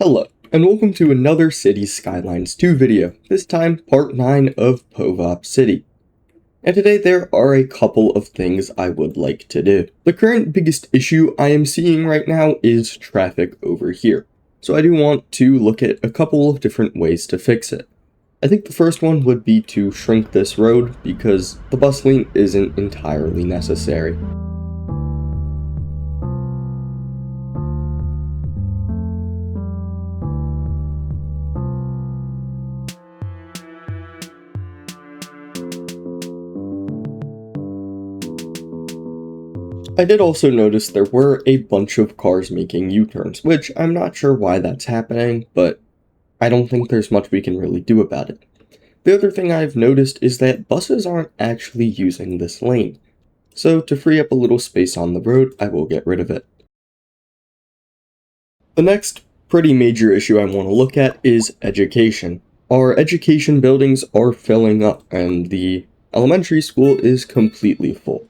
Hello, and welcome to another Cities Skylines 2 video, this time part 9 of Povop City. And today there are a couple of things I would like to do. The current biggest issue I am seeing right now is traffic over here, so I do want to look at a couple of different ways to fix it. I think the first one would be to shrink this road because the bus lane isn't entirely necessary. I did also notice there were a bunch of cars making U-turns, which I'm not sure why that's happening, but I don't think there's much we can really do about it. The other thing I've noticed is that buses aren't actually using this lane, so to free up a little space on the road, I will get rid of it. The next pretty major issue I want to look at is education. Our education buildings are filling up, and the elementary school is completely full.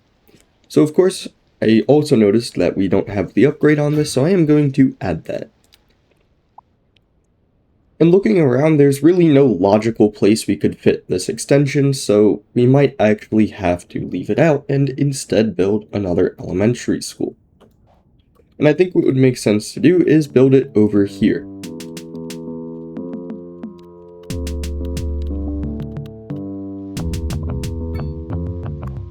So of course, I also noticed that we don't have the upgrade on this, so I am going to add that. And looking around, there's really no logical place we could fit this extension, so we might actually have to leave it out and instead build another elementary school. And I think what would make sense to do is build it over here.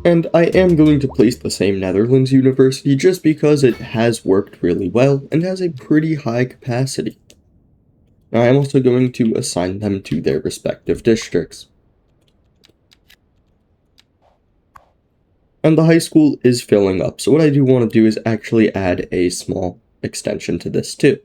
And I am going to place the same Netherlands University just because it has worked really well and has a pretty high capacity. Now I am also going to assign them to their respective districts. And the high school is filling up, so what I do want to do is actually add a small extension to this too.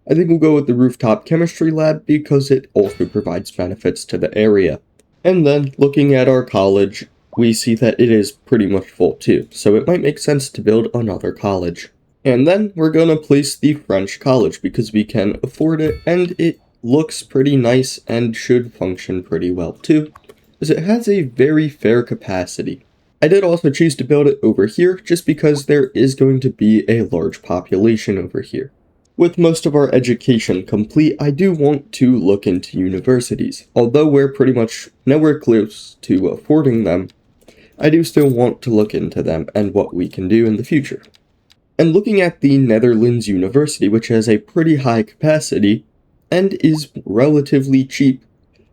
I think we'll go with the rooftop chemistry lab because it also provides benefits to the area. And then looking at our college, we see that it is pretty much full too, so it might make sense to build another college. And then we're gonna place the French college because we can afford it and it looks pretty nice and should function pretty well too, as it has a very fair capacity. I did also choose to build it over here just because there is going to be a large population over here. With most of our education complete, I do want to look into universities. Although we're pretty much nowhere close to affording them, I do still want to look into them and what we can do in the future. And looking at the Netherlands University, which has a pretty high capacity and is relatively cheap,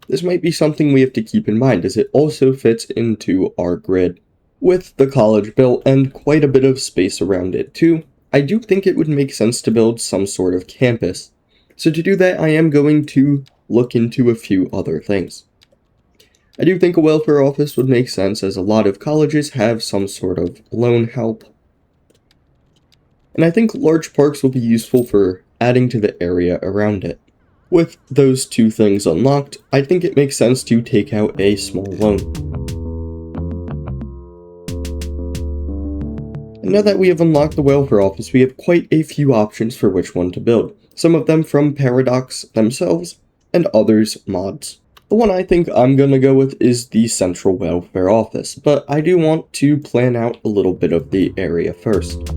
this might be something we have to keep in mind as it also fits into our grid. With the college built and quite a bit of space around it too, I do think it would make sense to build some sort of campus. So to do that, I am going to look into a few other things. I do think a welfare office would make sense as a lot of colleges have some sort of loan help. And I think large parks will be useful for adding to the area around it. With those two things unlocked, I think it makes sense to take out a small loan. And now that we have unlocked the welfare office, we have quite a few options for which one to build. Some of them from Paradox themselves, and others mods. The one I think I'm gonna go with is the central welfare office, but I do want to plan out a little bit of the area first.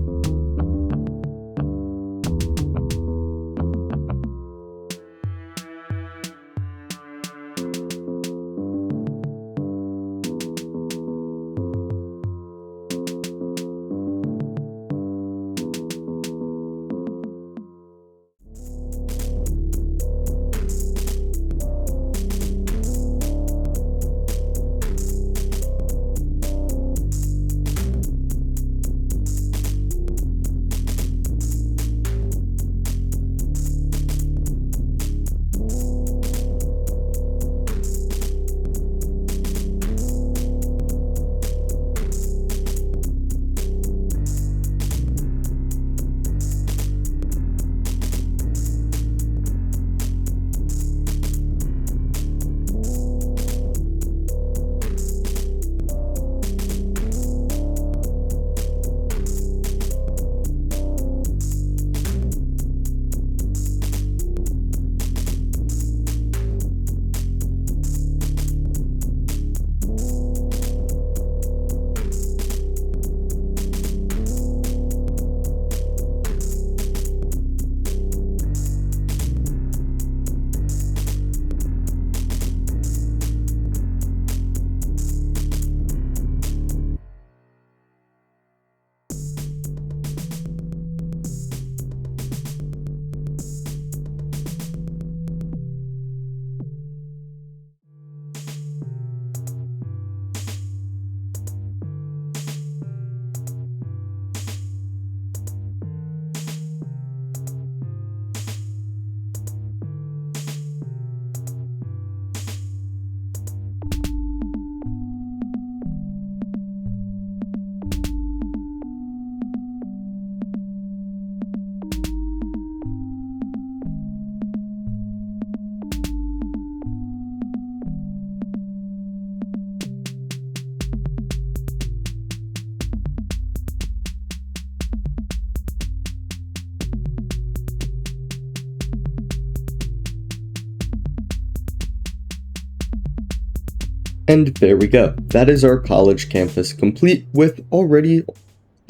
And there we go. That is our college campus complete with already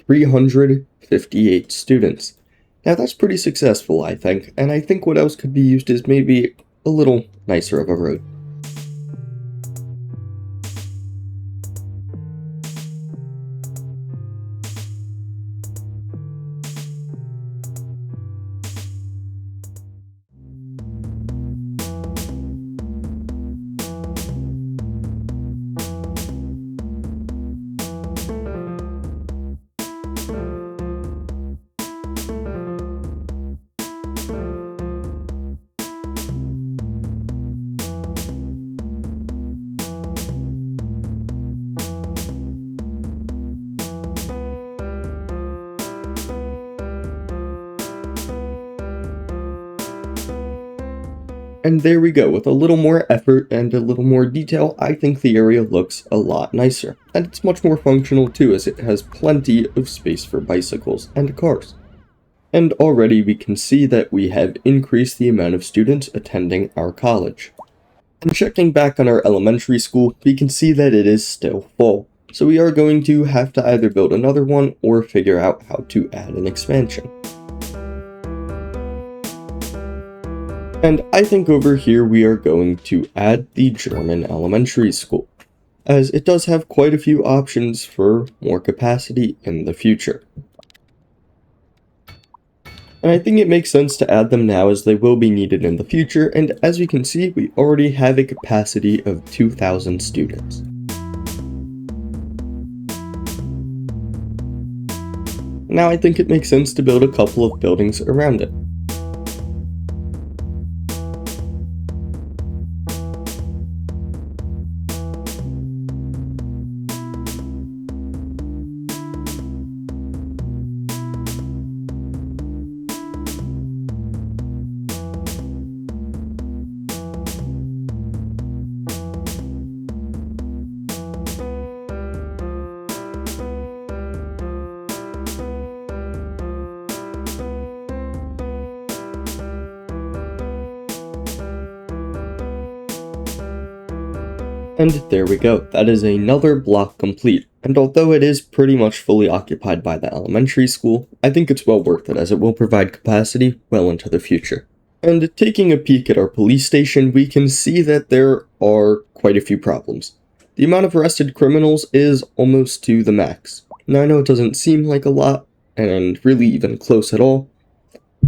358 students. Now that's pretty successful, I think, and I think what else could be used is maybe a little nicer of a road. And there we go, with a little more effort and a little more detail, I think the area looks a lot nicer. And it's much more functional too, as it has plenty of space for bicycles and cars. And already we can see that we have increased the amount of students attending our college. And checking back on our elementary school, we can see that it is still full. So we are going to have to either build another one or figure out how to add an expansion. And I think over here we are going to add the German elementary school, as it does have quite a few options for more capacity in the future. And I think it makes sense to add them now as they will be needed in the future, and as we can see, we already have a capacity of 2,000 students. Now I think it makes sense to build a couple of buildings around it. And there we go, that is another block complete, and although it is pretty much fully occupied by the elementary school, I think it's well worth it as it will provide capacity well into the future. And taking a peek at our police station, we can see that there are quite a few problems. The amount of arrested criminals is almost to the max. Now I know it doesn't seem like a lot, and really even close at all,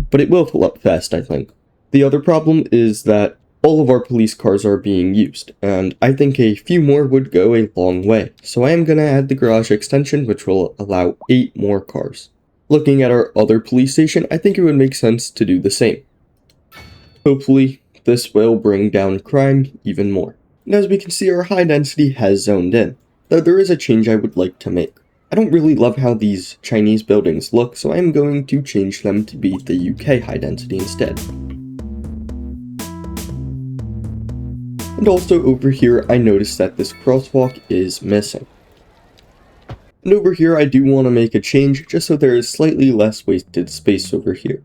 but it will fill up fast, I think. The other problem is that all of our police cars are being used, and I think a few more would go a long way. So I am going to add the garage extension, which will allow 8 more cars. Looking at our other police station, I think it would make sense to do the same. Hopefully, this will bring down crime even more. And as we can see, our high density has zoned in, though there is a change I would like to make. I don't really love how these Chinese buildings look, so I am going to change them to be the UK high density instead. And also over here, I noticed that this crosswalk is missing. And over here, I do want to make a change just so there is slightly less wasted space over here.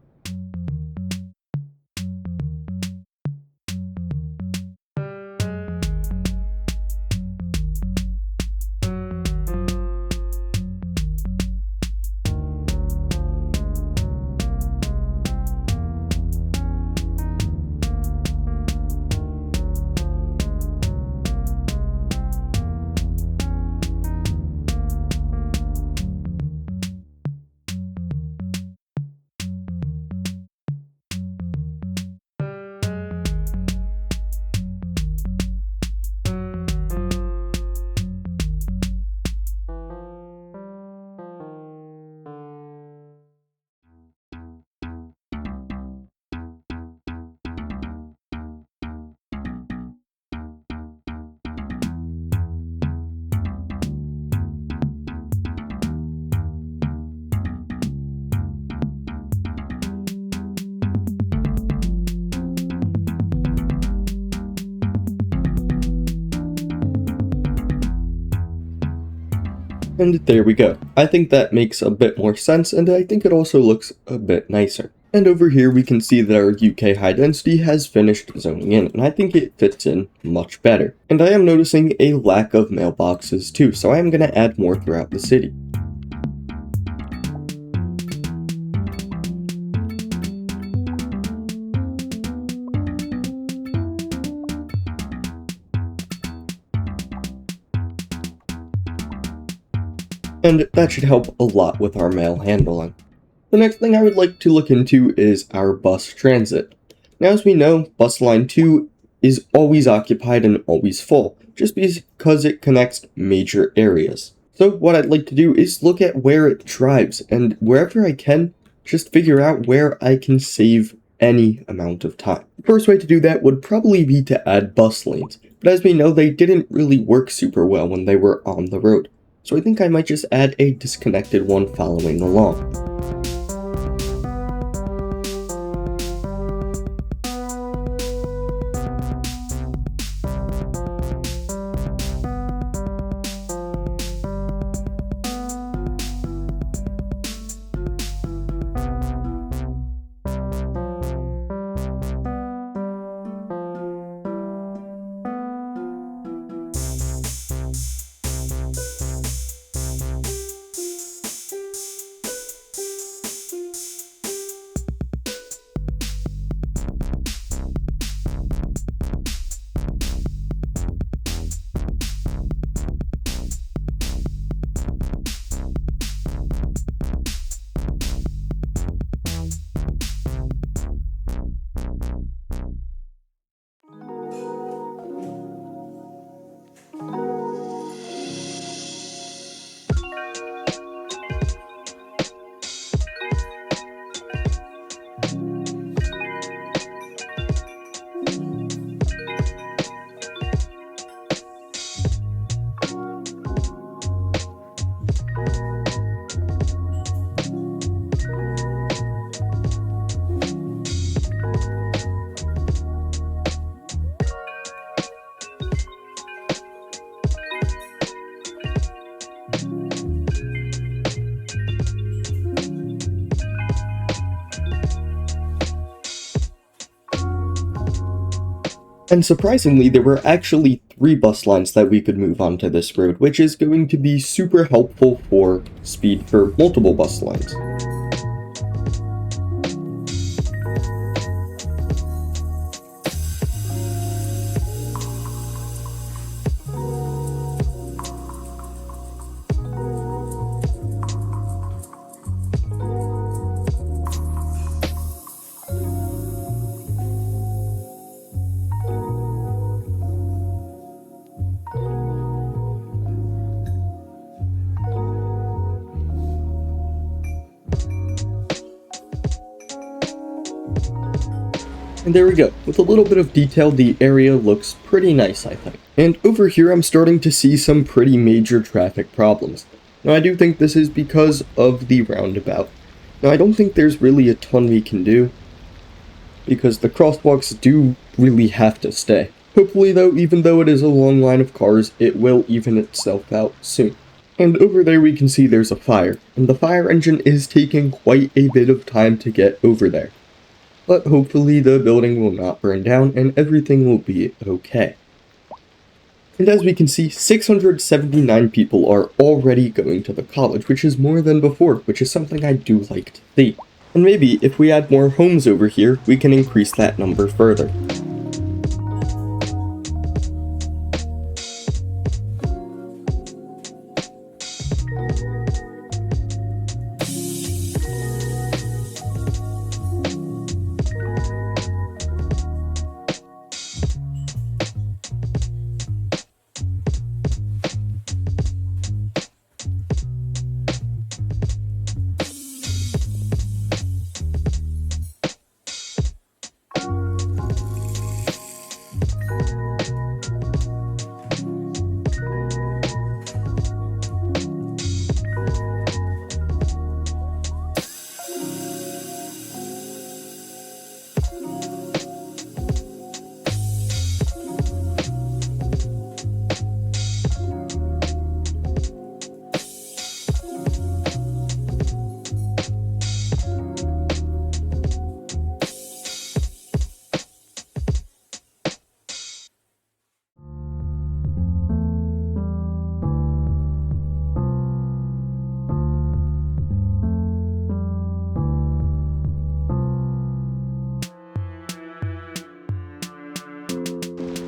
And there we go. I think that makes a bit more sense, and I think it also looks a bit nicer. And over here we can see that our UK high density has finished zoning in, and I think it fits in much better. And I am noticing a lack of mailboxes too, so I am going to add more throughout the city. And that should help a lot with our mail handling. The next thing I would like to look into is our bus transit. Now, as we know, bus line 2 is always occupied and always full, just because it connects major areas. So what I'd like to do is look at where it drives, and wherever I can, just figure out where I can save any amount of time. The first way to do that would probably be to add bus lanes, but as we know, they didn't really work super well when they were on the road. So I think I might just add a disconnected one following along. And surprisingly, there were actually 3 bus lines that we could move onto this road, which is going to be super helpful for speed for multiple bus lines. And there we go. With a little bit of detail, the area looks pretty nice, I think. And over here, I'm starting to see some pretty major traffic problems. Now, I do think this is because of the roundabout. Now, I don't think there's really a ton we can do, because the crosswalks do really have to stay. Hopefully, though, even though it is a long line of cars, it will even itself out soon. And over there we can see there's a fire, and the fire engine is taking quite a bit of time to get over there. But hopefully the building will not burn down and everything will be okay. And as we can see, 679 people are already going to the college, which is more than before, which is something I do like to see. And maybe if we add more homes over here, we can increase that number further.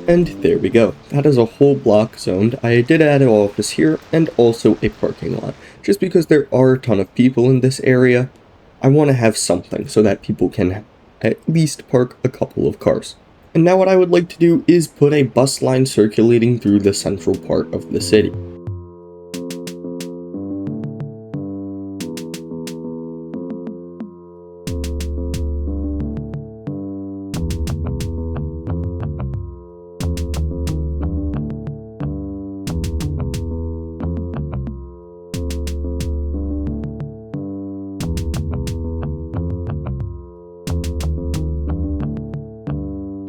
And there we go. That is a whole block zoned. I did add an office here and also a parking lot. Just because there are a ton of people in this area, I want to have something so that people can at least park a couple of cars. And now what I would like to do is put a bus line circulating through the central part of the city.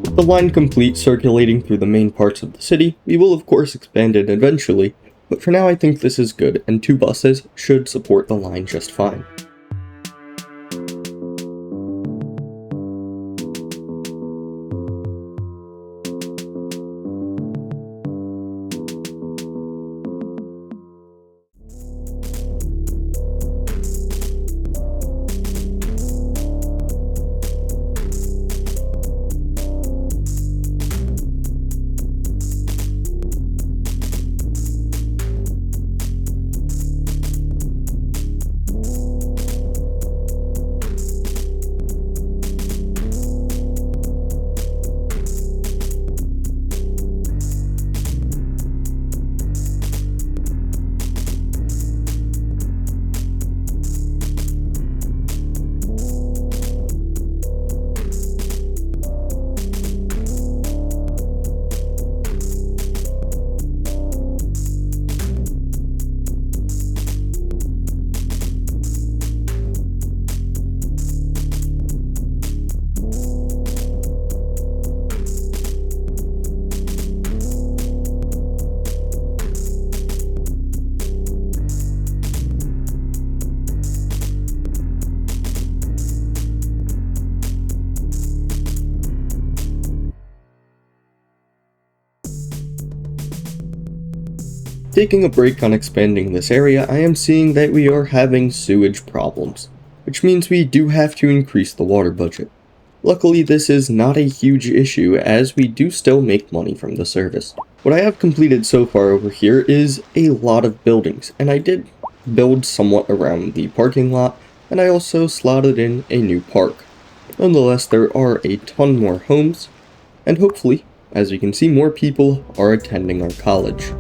With the line complete circulating through the main parts of the city, we will of course expand it eventually, but for now I think this is good, and 2 buses should support the line just fine. Taking a break on expanding this area, I am seeing that we are having sewage problems, which means we do have to increase the water budget. Luckily, this is not a huge issue as we do still make money from the service. What I have completed so far over here is a lot of buildings, and I did build somewhat around the parking lot, and I also slotted in a new park. Nonetheless, there are a ton more homes, and hopefully, as you can see, more people are attending our college.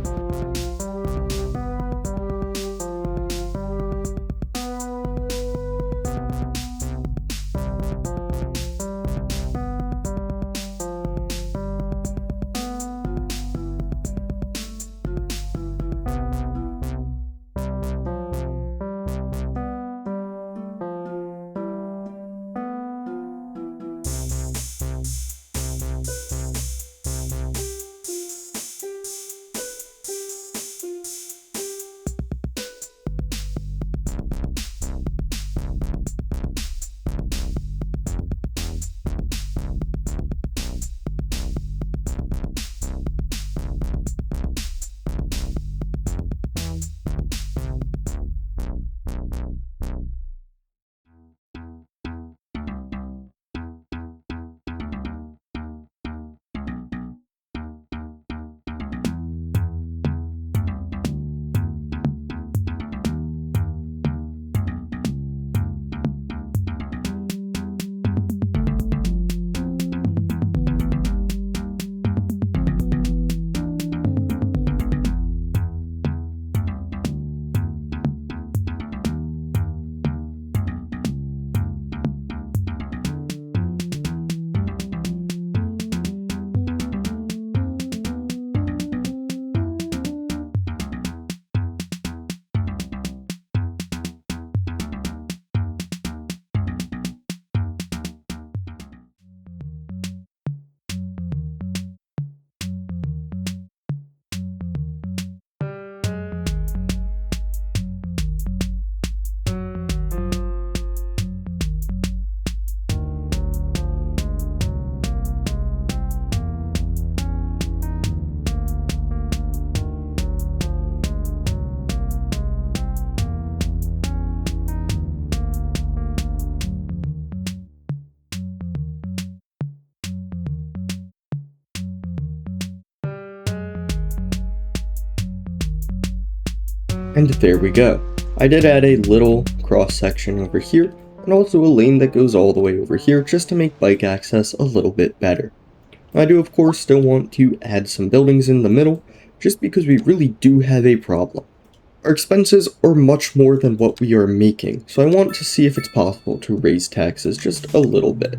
And there we go. I did add a little cross section over here, and also a lane that goes all the way over here just to make bike access a little bit better. I do of course still want to add some buildings in the middle, just because we really do have a problem. Our expenses are much more than what we are making, so I want to see if it's possible to raise taxes just a little bit.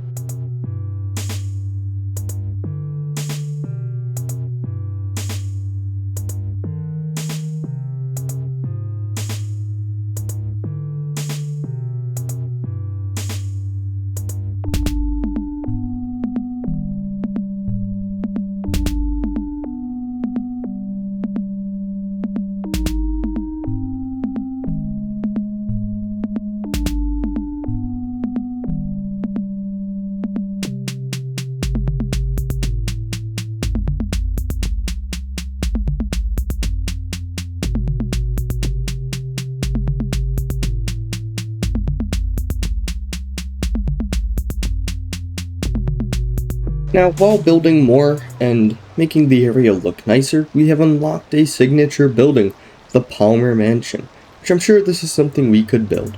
Now, while building more and making the area look nicer, we have unlocked a signature building, the Palmer Mansion, which I'm sure this is something we could build.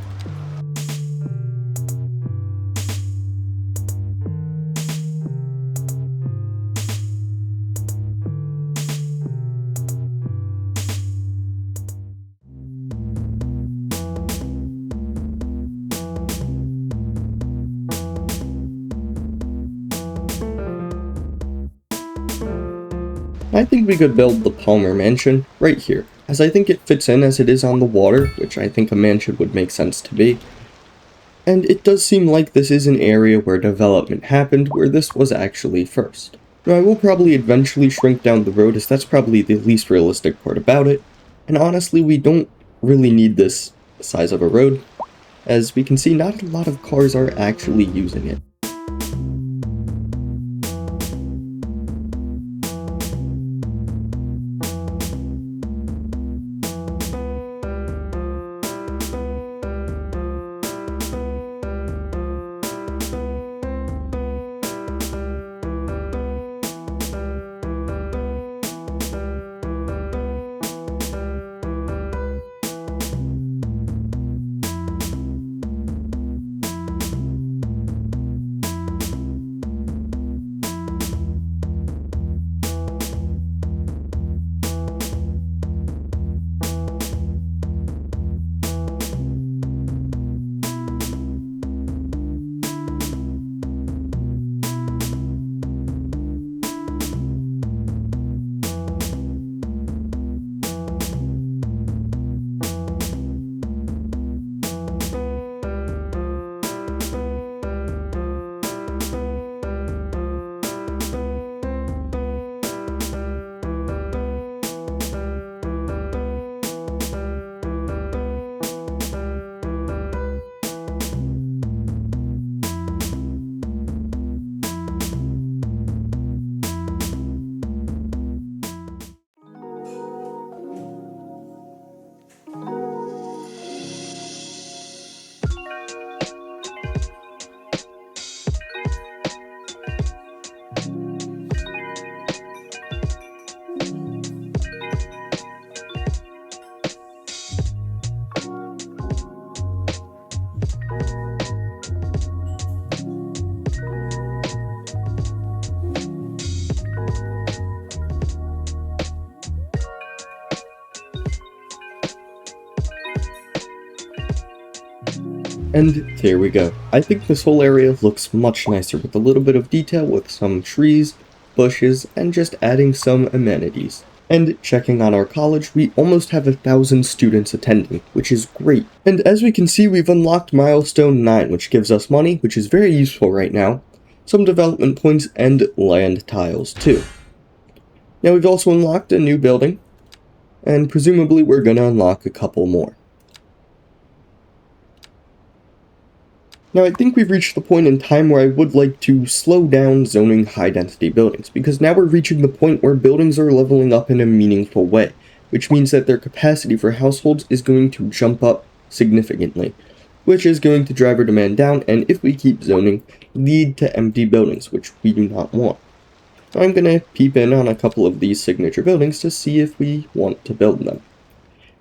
I think we could build the Palmer Mansion right here, as I think it fits in as it is on the water, which I think a mansion would make sense to be. And it does seem like this is an area where development happened, where this was actually first. Now, I will probably eventually shrink down the road, as that's probably the least realistic part about it, and honestly we don't really need this size of a road. As we can see, not a lot of cars are actually using it. And there we go. I think this whole area looks much nicer with a little bit of detail with some trees, bushes, and just adding some amenities. And checking on our college, we almost have 1,000 students attending, which is great. And as we can see, we've unlocked milestone 9, which gives us money, which is very useful right now, some development points, and land tiles too. Now we've also unlocked a new building, and presumably we're gonna unlock a couple more. Now I think we've reached the point in time where I would like to slow down zoning high density buildings, because now we're reaching the point where buildings are leveling up in a meaningful way, which means that their capacity for households is going to jump up significantly, which is going to drive our demand down, and if we keep zoning, lead to empty buildings, which we do not want. I'm gonna peep in on a couple of these signature buildings to see if we want to build them.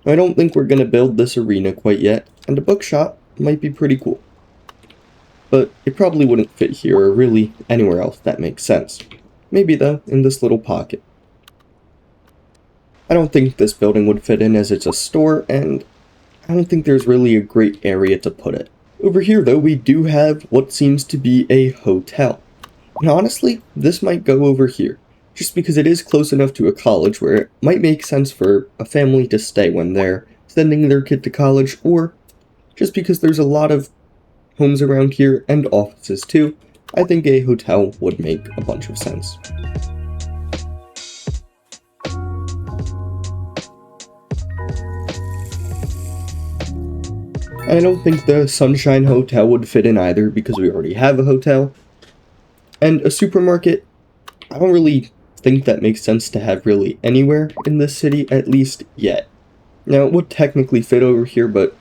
I don't think we're going to build this arena quite yet, and a bookshop might be pretty cool. But it probably wouldn't fit here or really anywhere else that makes sense. Maybe though, in this little pocket. I don't think this building would fit in as it's a store, and I don't think there's really a great area to put it. Over here though, we do have what seems to be a hotel. And honestly, this might go over here, just because it is close enough to a college where it might make sense for a family to stay when they're sending their kid to college, or just because there's a lot of homes around here and offices too. I think a hotel would make a bunch of sense. I don't think the Sunshine Hotel would fit in either because we already have a hotel. And a supermarket, I don't really think that makes sense to have really anywhere in this city, at least yet. Now, it would technically fit over here, but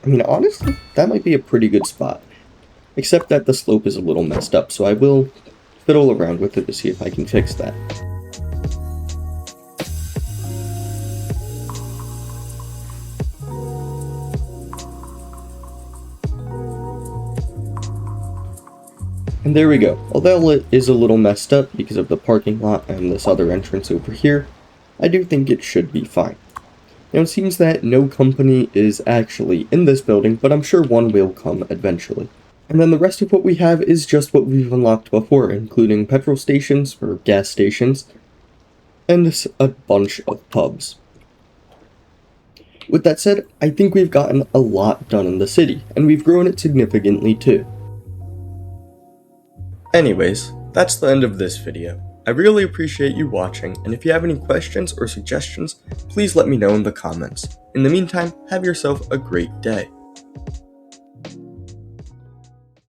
I mean, honestly, that might be a pretty good spot. Except that the slope is a little messed up, so I will fiddle around with it to see if I can fix that. And there we go. Although it is a little messed up because of the parking lot and this other entrance over here, I do think it should be fine. Now it seems that no company is actually in this building, but I'm sure one will come eventually. And then the rest of what we have is just what we've unlocked before, including petrol stations, or gas stations, and a bunch of pubs. With that said, I think we've gotten a lot done in the city, and we've grown it significantly too. Anyways, that's the end of this video. I really appreciate you watching, and if you have any questions or suggestions, please let me know in the comments. In the meantime, have yourself a great day.